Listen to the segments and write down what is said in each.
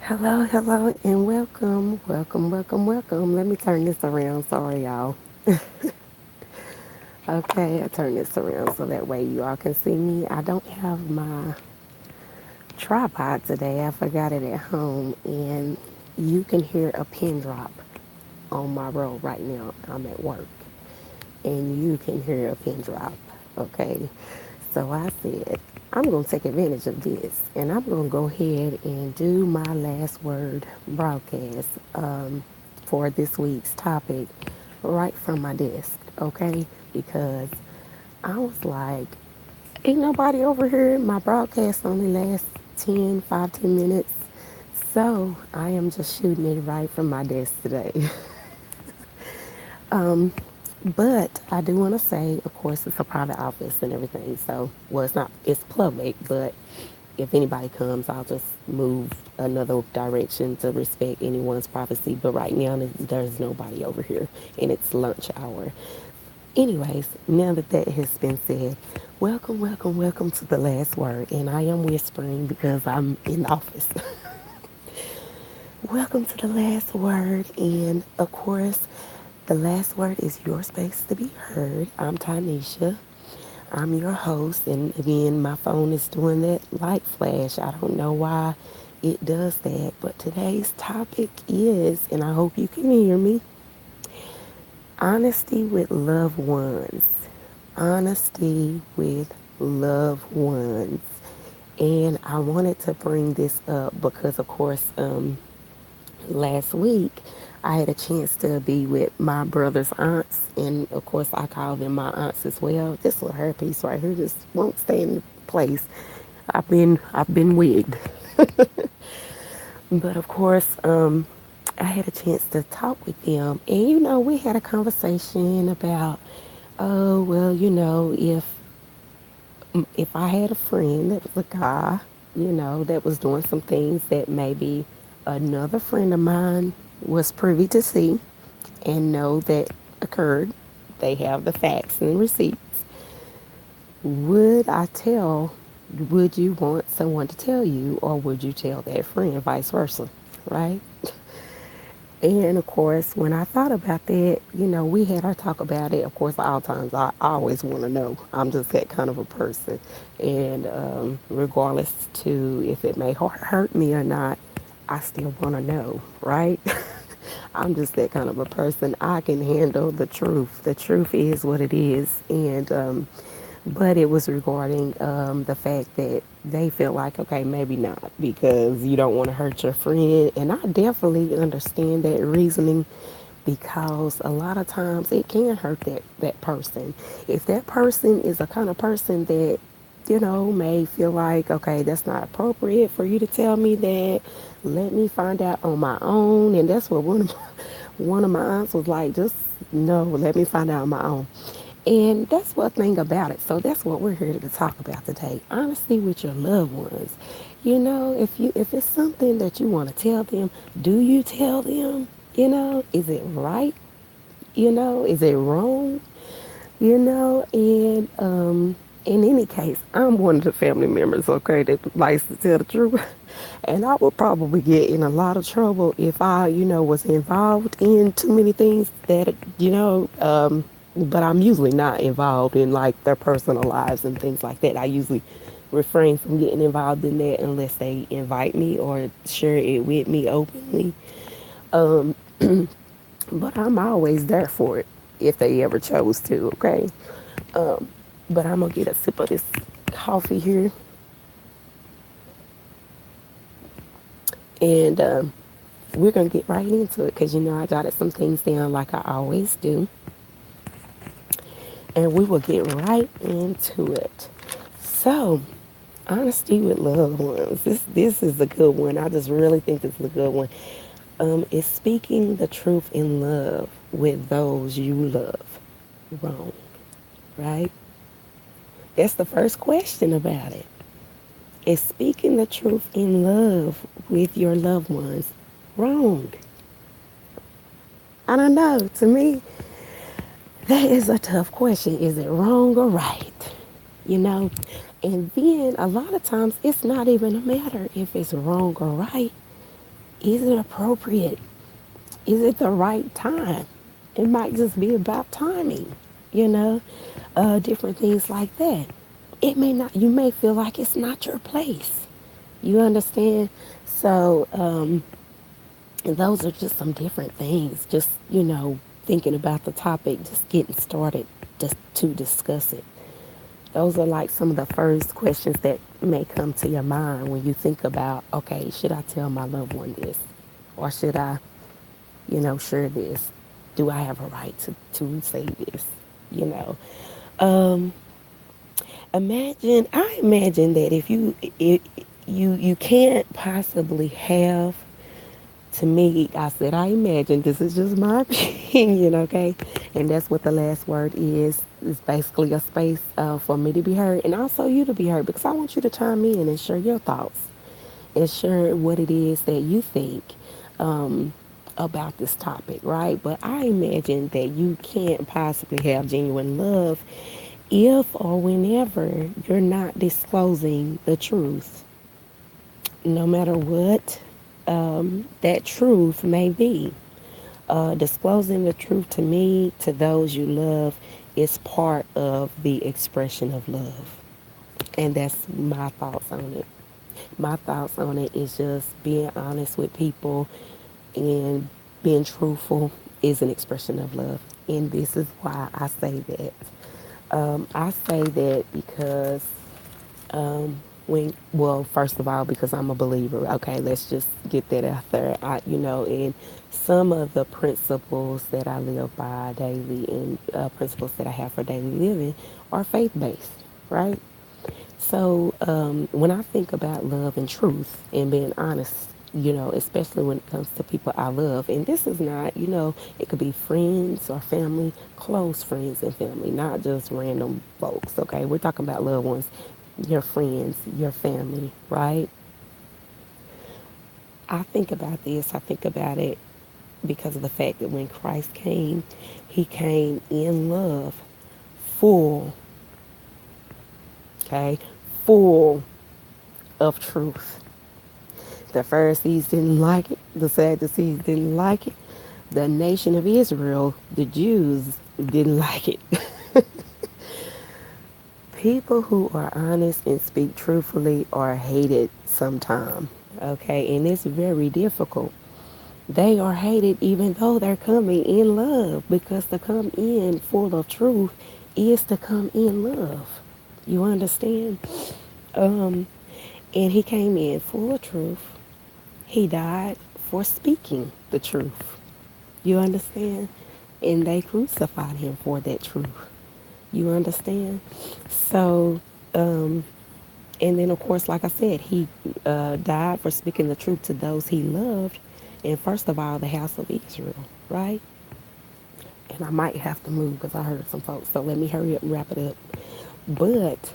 Hello, hello, and welcome, welcome, welcome, welcome. Let me turn this around. Sorry, y'all. Okay, I turn this around so that way you all can see me. I don't have my tripod today. I forgot it at home, and you can hear a pin drop on my road right now. I'm at work, and you can hear a pin drop. Okay, so I said I'm gonna take advantage of this, and I'm gonna go ahead and do my last word broadcast for this week's topic right from my desk. Okay, because I was like, ain't nobody over here. My broadcast only lasts 10 minutes. So I am just shooting it right from my desk today. But I do want to say, of course, it's a private office and everything. So, well, it's not, it's public, but if anybody comes, I'll just move another direction to respect anyone's privacy. But right now, there's nobody over here, and it's lunch hour. Anyways, now that that has been said, welcome, welcome, welcome to the last word. And I am whispering because I'm in the office. Welcome to the last word. And of course, the last word is your space to be heard. I'm Tanisha. I'm your host. And again, my phone is doing that light flash. I don't know why it does that. But today's topic is, and I hope you can hear me, honesty with loved ones. Honesty with loved ones. And I wanted to bring this up because, of course, last week I had a chance to be with my brother's aunts, and of course I call them my aunts as well. This little hairpiece right here just won't stay in place. I've been wigged, but of course I had a chance to talk with them, and we had a conversation about, oh well, if I had a friend that was a guy, that was doing some things that maybe another friend of mine was privy to see and know that occurred, they have the facts and receipts. Would I tell, would you want someone to tell you, or would you tell that friend, vice versa, right? And of course, when I thought about that, we had our talk about it. Of course, all times I always want to know. I'm just that kind of a person, and regardless to if it may hurt me or not, I still want to know, right? I'm just that kind of a person. I can handle the truth. The truth is what it is, and but it was regarding the fact that they feel like, okay, maybe not, because you don't want to hurt your friend. And I definitely understand that reasoning, because a lot of times it can hurt that person. If that person is a kind of person that, may feel like, okay, that's not appropriate for you to tell me that. Let me find out on my own. And that's what one of my aunts was like, just no, let me find out on my own. And that's one thing about it. So that's what we're here to talk about today. Honesty with your loved ones. If it's something that you want to tell them, do you tell them? Is it right? Is it wrong? And in any case, I'm one of the family members, okay, that likes to tell the truth. And I would probably get in a lot of trouble if I, was involved in too many things that, but I'm usually not involved in like their personal lives and things like that. I usually refrain from getting involved in that unless they invite me or share it with me openly. But I'm always there for it if they ever chose to, okay? But I'm gonna get a sip of this coffee here, and we're gonna get right into it because I jotted some things down like I always do, and we will get right into it. So, honesty with loved ones. This is a good one. I just really think this is a good one. Is speaking the truth in love with those you love wrong? Right? That's the first question about it. Is speaking the truth in love with your loved ones wrong? I don't know. To me, that is a tough question. Is it wrong or right? You know? And then a lot of times it's not even a matter if it's wrong or right. Is it appropriate? Is it the right time? It might just be about timing, you know, different things like that. It may not, you may feel like it's not your place. You understand? So, and those are just some different things. Just, thinking about the topic, just getting started just to discuss it. Those are like some of the first questions that may come to your mind when you think about, okay, should I tell my loved one this? Or should I, share this? Do I have a right to say this? You know, um, I imagine that if you can't possibly have, to me, I said, I imagine, this is just my opinion, okay? And that's what the last word is. It's basically a space for me to be heard and also you to be heard, because I want you to chime in and share your thoughts and share what it is that you think um, about this topic, right? But I imagine that you can't possibly have genuine love if or whenever you're not disclosing the truth, no matter what that truth may be. Disclosing the truth to me, to those you love, is part of the expression of love. And that's my thoughts on it. My thoughts on it is just being honest with people and being truthful is an expression of love. And this is why I say that. I say that because first of all, because I'm a believer. Okay, let's just get that out there. And some of the principles that I live by daily and principles that I have for daily living are faith based, right? So when I think about love and truth and being honest, especially when it comes to people I love, and this is not, it could be friends or family, close friends and family, not just random folks, okay? We're talking about loved ones, your friends, your family, right? I think about this, I think about it because of the fact that when Christ came, he came in love, full, okay, full of truth. The Pharisees didn't like it. The Sadducees didn't like it. The nation of Israel, the Jews, didn't like it. People who are honest and speak truthfully are hated sometimes. Okay, and it's very difficult. They are hated even though they're coming in love, because to come in full of truth is to come in love. You understand? Um, and he came in full of truth. He died for speaking the truth. You understand? And they crucified him for that truth. You understand? So, and then of course, like I said, he died for speaking the truth to those he loved, and first of all, the house of Israel, right? And I might have to move because I heard some folks, so let me hurry up and wrap it up. But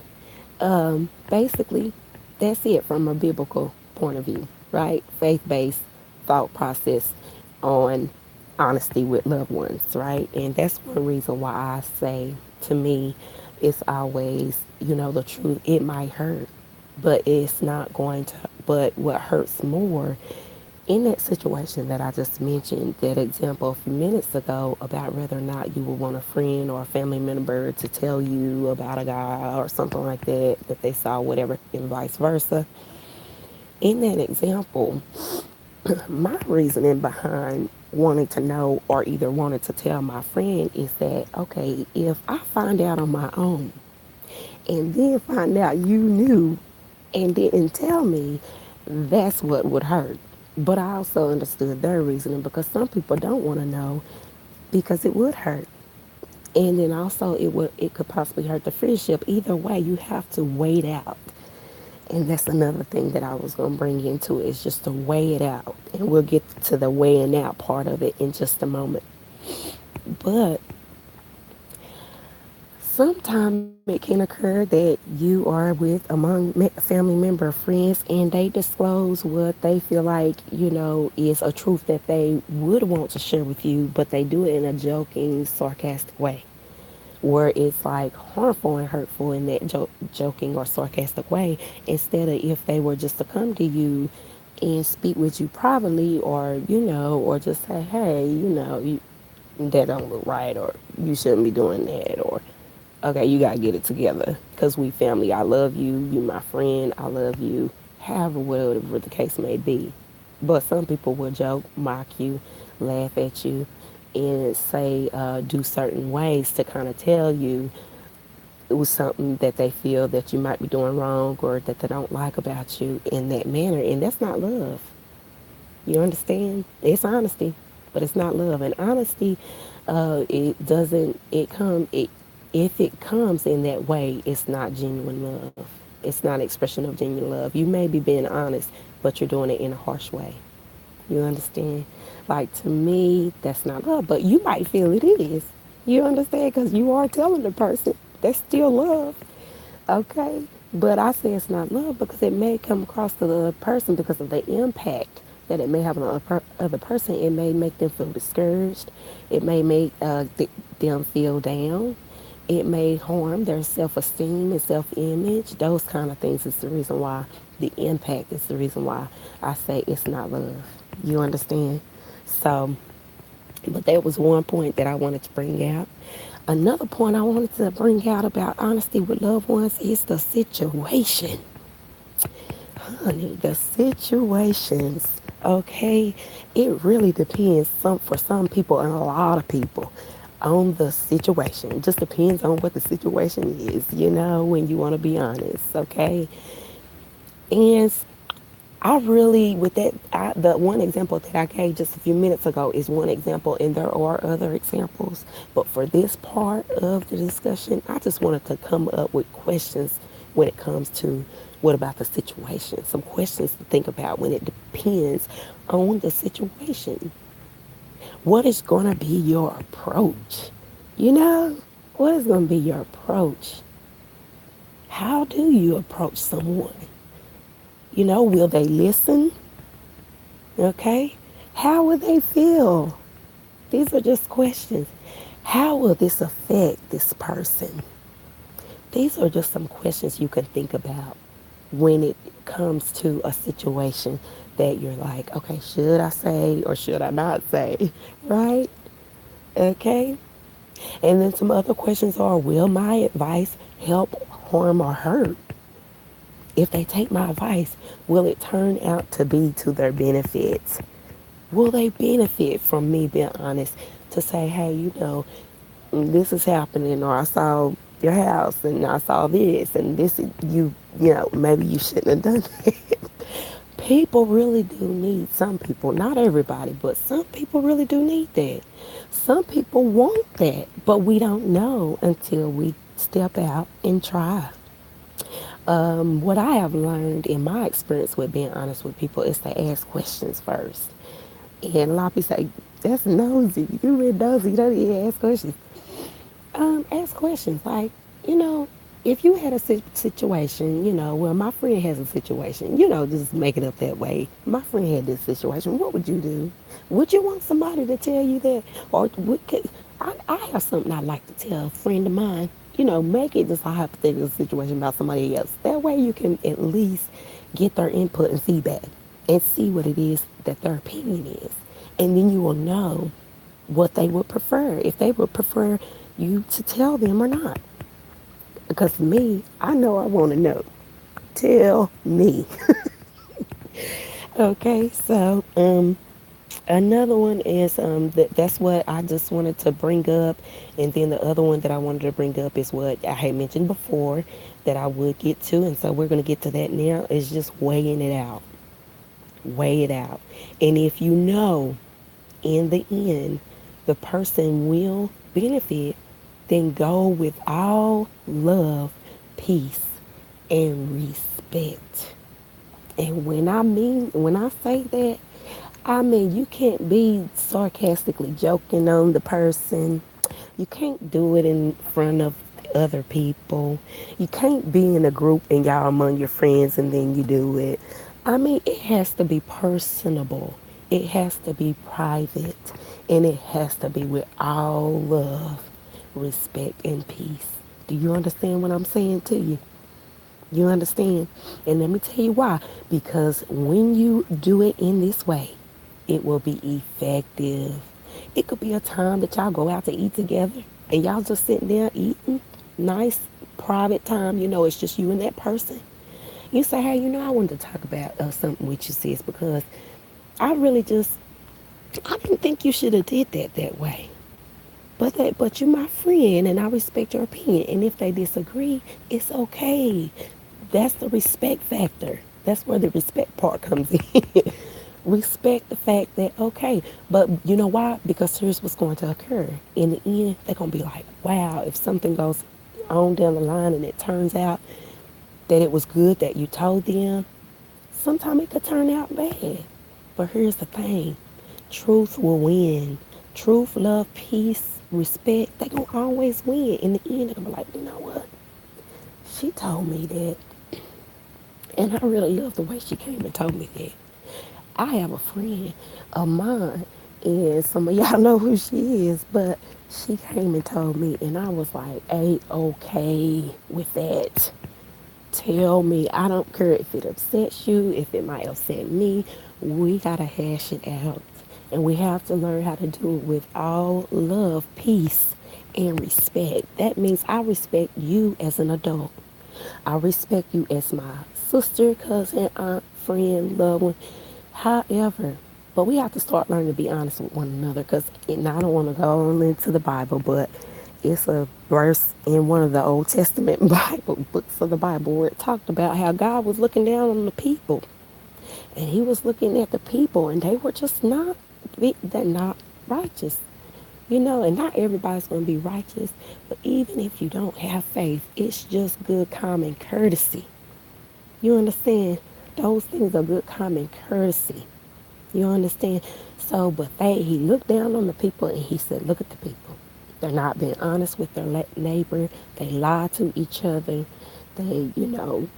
basically, that's it from a biblical point of view, right? Faith based thought process on honesty with loved ones, right? And that's one reason why I say, to me, it's always, the truth. It might hurt, but it's not going to. But what hurts more in that situation that I just mentioned, that example a few minutes ago about whether or not you would want a friend or a family member to tell you about a guy or something like that, that they saw, whatever, and vice versa. In that example, my reasoning behind wanting to know or either wanting to tell my friend is that, okay, if I find out on my own and then find out you knew and didn't tell me, that's what would hurt. But I also understood their reasoning, because some people don't want to know because it would hurt. And then also it could possibly hurt the friendship. Either way, you have to wait out. And that's another thing that I was going to bring into it, is just to weigh it out. And we'll get to the weighing out part of it in just a moment. But sometimes it can occur that you are with among family member friends and they disclose what they feel like, is a truth that they would want to share with you, but they do it in a joking, sarcastic way, where it's like harmful and hurtful in that joking or sarcastic way, instead of if they were just to come to you and speak with you privately, or or just say, hey, that don't look right, or you shouldn't be doing that, or okay, you gotta get it together because we family. I love you. You my friend. I love you. However, whatever the case may be. But some people will joke, mock you, laugh at you, and say, do certain ways to kind of tell you it was something that they feel that you might be doing wrong or that they don't like about you in that manner. And that's not love. You understand? It's honesty, but it's not love. And honesty, it doesn't. It come. It if it comes in that way, it's not genuine love. It's not an expression of genuine love. You may be being honest, but you're doing it in a harsh way. You understand? Like to me, that's not love, but you might feel it is. You understand? Because you are telling the person that's still love. Okay? But I say it's not love because it may come across to the other person because of the impact that it may have on the other person. It may make them feel discouraged. It may make them feel down. It may harm their self-esteem and self-image. Those kind of things is the reason why the impact is the reason why I say it's not love. You understand? So, but that was one point that I wanted to bring out. Another point I wanted to bring out about honesty with loved ones is the situation. Honey, the situations. Okay, it really depends for some people and a lot of people on the situation. It just depends on what the situation is, when you want to be honest, okay? And I really, with that, the one example that I gave just a few minutes ago is one example, and there are other examples. But for this part of the discussion, I just wanted to come up with questions when it comes to what about the situation? Some questions to think about when it depends on the situation. What is going to be your approach? You know, what is going to be your approach? How do you approach someone? Will they listen? Okay? How will they feel? These are just questions. How will this affect this person? These are just some questions you can think about when it comes to a situation that you're like, okay, should I say or should I not say? Right? Okay? And then some other questions are, will my advice help, harm, or hurt? If they take my advice, will it turn out to be to their benefits? Will they benefit from me being honest to say, hey, this is happening, or I saw your house and I saw this and this, maybe you shouldn't have done that. People really do need, some people, not everybody, but some people really do need that. Some people want that, but we don't know until we step out and try. What I have learned in my experience with being honest with people is to ask questions first. And a lot of people say, that's nosy. You really nosy. You don't even ask questions. Ask questions like, you know, if you had a situation, well, my friend has a situation, just make it up that way. My friend had this situation. What would you do? Would you want somebody to tell you that? I have something I'd like to tell a friend of mine. Make it just a hypothetical situation about somebody else. That way you can at least get their input and feedback and see what it is that their opinion is. And then you will know what they would prefer, if they would prefer you to tell them or not. Because me, I know I want to know. Tell me. Okay, so another one is that's what I just wanted to bring up, and then the other one that I wanted to bring up is what I had mentioned before that I would get to, and so we're going to get to that now. Is just weighing it out, weigh it out, and if you know in the end the person will benefit, then go with all love, peace, and respect. And when I say that, I mean you can't be sarcastically joking on the person. You can't do it in front of other people. You can't be in a group and y'all among your friends and then you do it. I mean, it has to be personable. It has to be private. And it has to be with all love, respect, and peace. Do you understand what I'm saying to you? You understand? And let me tell you why. Because when you do it in this way, it will be effective. It could be a time that y'all go out to eat together and y'all just sitting there eating. Nice private time. It's just you and that person. You say, hey, I wanted to talk about something with you, sis, because I really just, I didn't think you should have did that way. But you're my friend, and I respect your opinion. And if they disagree, it's okay. That's the respect factor. That's where the respect part comes in. Respect the fact that okay, but you know why? Because here's what's going to occur. In the end, they're gonna be like, wow, if something goes on down the line and it turns out that it was good that you told them, sometimes it could turn out bad. But here's the thing, truth will win. Truth, love, peace, respect, they gonna always win. In the end, they're gonna be like, you know what? She told me that, and I really love the way she came and told me that. I have a friend of mine, and some of y'all know who she is, but she came and told me, and I was like, ain't okay with that. Tell me. I don't care if it upsets you, if it might upset me. We gotta hash it out. And we have to learn how to do it with all love, peace, and respect. That means I respect you as an adult. I respect you as my sister, cousin, aunt, friend, loved one. However, but we have to start learning to be honest with one another because I don't want to go on into the Bible, but it's a verse in one of the Old Testament Bible books of the Bible where it talked about how God was looking down on the people, and He was looking at the people, and they were just they're not righteous, and not everybody's going to be righteous, but even if you don't have faith, it's just good common courtesy. You understand? Those things are good common courtesy. You understand? So, but he looked down on the people and he said, look at the people. They're not being honest with their neighbor. They lie to each other. They,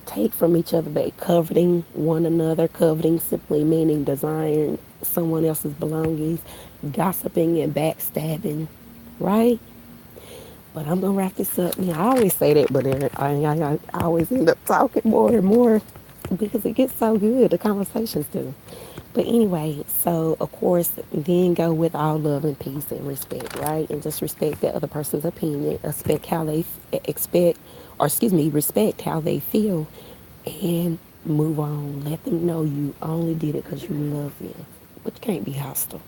take from each other. They coveting one another. Coveting simply meaning desiring someone else's belongings, gossiping and backstabbing, right? But I'm gonna wrap this up. I always say that, but then I always end up talking more and more because it gets so good. The conversations do. But anyway, so of course, then go with all love and peace and respect, right? And just respect the other person's opinion, expect how they expect, or excuse me, respect how they feel, and move on. Let them know you only did it because you love them, but you can't be hostile.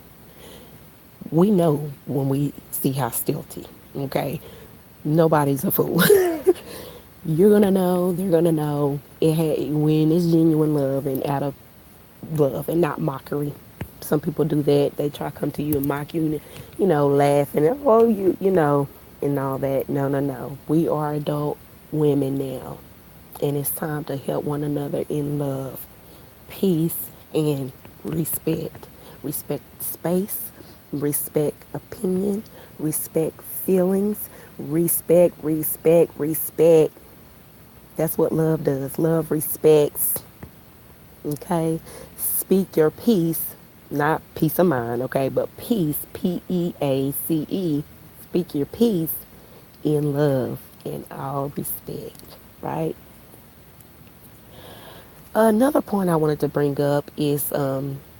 We know when we see hostility, okay? Nobody's a fool. You're gonna know, they're gonna know when it's genuine love and out of love and not mockery. Some people do that. They try to come to you and mock you, laughing, oh, and all that. No, no, no. We are adult women now, and it's time to help one another in love, peace, and respect. Respect space, respect opinion, respect feelings, respect. That's what love does. Love respects. Okay? Speak your peace, not peace of mind, okay? But peace, Peace. Speak your peace in love and all respect, right? Another point I wanted to bring up is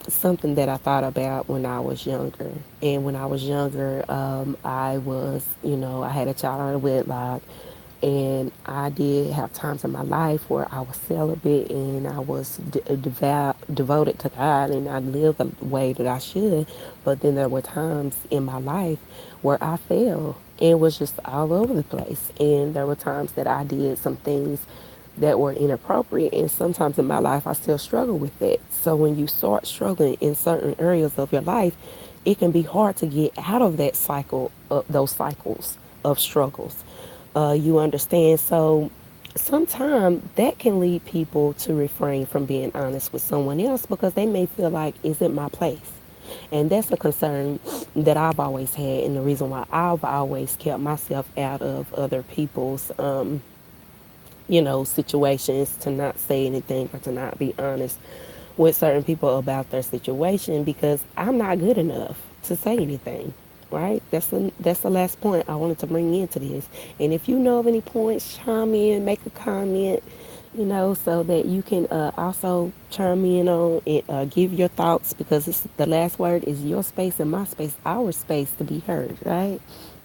something that I thought about when I was younger. And when I was younger, I was, I had a child out of wedlock. And I did have times in my life where I was celibate and I was devoted to God and I lived the way that I should. But then there were times in my life where I fell and was just all over the place. And there were times that I did some things that were inappropriate, and sometimes in my life I still struggle with that. So when you start struggling in certain areas of your life, it can be hard to get out of that cycle, of those cycles of struggles. You understand? So sometimes that can lead people to refrain from being honest with someone else because they may feel like, is it my place? And that's a concern that I've always had, and the reason why I've always kept myself out of other people's situations, to not say anything or to not be honest with certain people about their situation because I'm not good enough to say anything. Right? That's the last point I wanted to bring into this. And if you know of any points, chime in, make a comment, so that you can also chime in on it, give your thoughts, because it's, the last word is your space and my space, our space to be heard, right?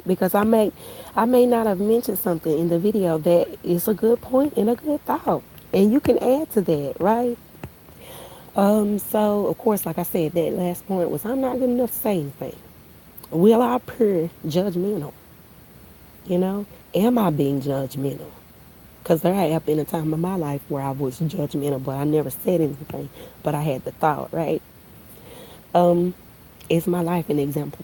Because I may not have mentioned something in the video that is a good point and a good thought, and you can add to that, right? So of course, like I said, that last point was I'm not good enough to say anything. Will I appear judgmental? Am I being judgmental? Because there have been a time in my life where I was judgmental, but I never said anything. But I had the thought, right? Is my life an example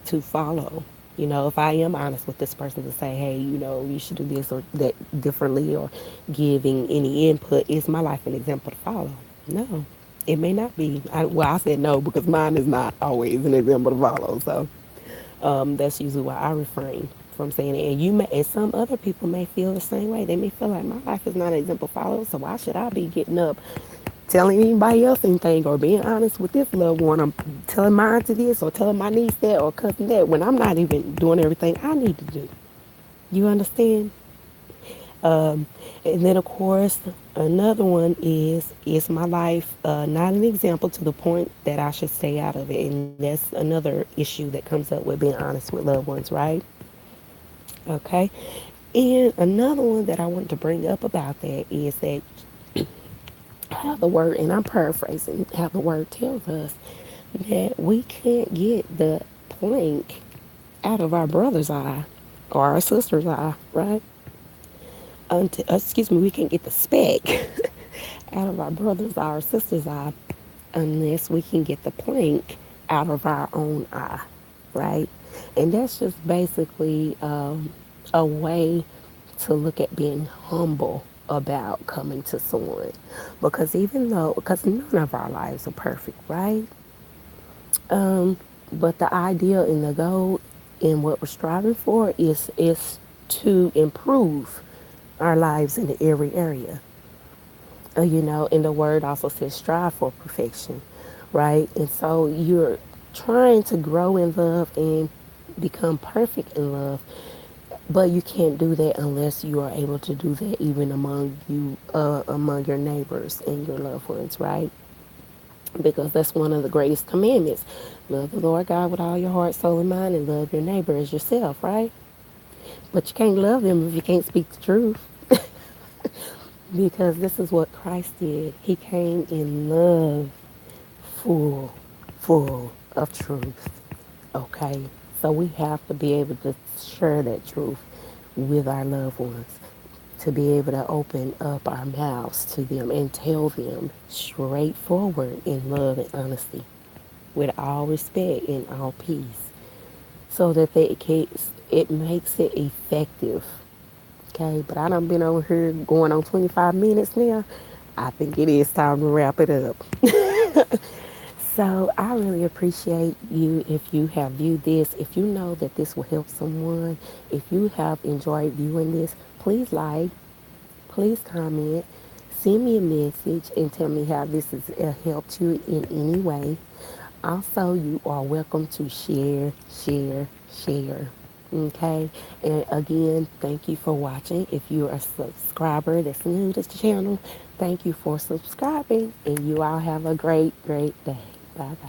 to follow? If I am honest with this person to say, hey, you should do this or that differently, or giving any input, is my life an example to follow? No, it may not be. Well, I said no because mine is not always an example to follow. So that's usually why I refrain from saying it. And some other people may feel the same way. They may feel like my life is not an example follow, so why should I be getting up, telling anybody else anything, or being honest with this loved one? I'm telling mine to this, or telling my niece that, or cousin that, when I'm not even doing everything I need to do. You understand? And then, of course, another one is my life not an example to the point that I should stay out of it? And that's another issue that comes up with being honest with loved ones, right? Okay. And another one that I want to bring up about that is that how the word, and I'm paraphrasing, how the word tells us that we can't get the plank out of our brother's eye or our sister's eye, right? Excuse me, we can't get the speck out of our brother's eye or sister's eye unless we can get the plank out of our own eye, right? And that's just basically a way to look at being humble about coming to someone. Because none of our lives are perfect, right? But the idea and the goal and what we're striving for is to improve our lives in every area. And the word also says strive for perfection, right? And so you're trying to grow in love and become perfect in love, but you can't do that unless you are able to do that even among your neighbors and your loved ones, right? Because that's one of the greatest commandments. Love the Lord God with all your heart, soul, and mind, and love your neighbor as yourself, right? But you can't love them if you can't speak the truth. Because this is what Christ did. He came in love, full, full of truth. Okay? So we have to be able to share that truth with our loved ones, to be able to open up our mouths to them and tell them straightforward in love and honesty, with all respect and all peace, so that it makes it effective. Okay, but I done been over here going on 25 minutes now. I think it is time to wrap it up. So I really appreciate you if you have viewed this. If you know that this will help someone, if you have enjoyed viewing this, please like, please comment, send me a message and tell me how this has helped you in any way. Also, you are welcome to share, share, share. Okay, and again, thank you for watching. If you're a subscriber that's new to the channel, thank you for subscribing, and you all have a great, great day. Bye bye.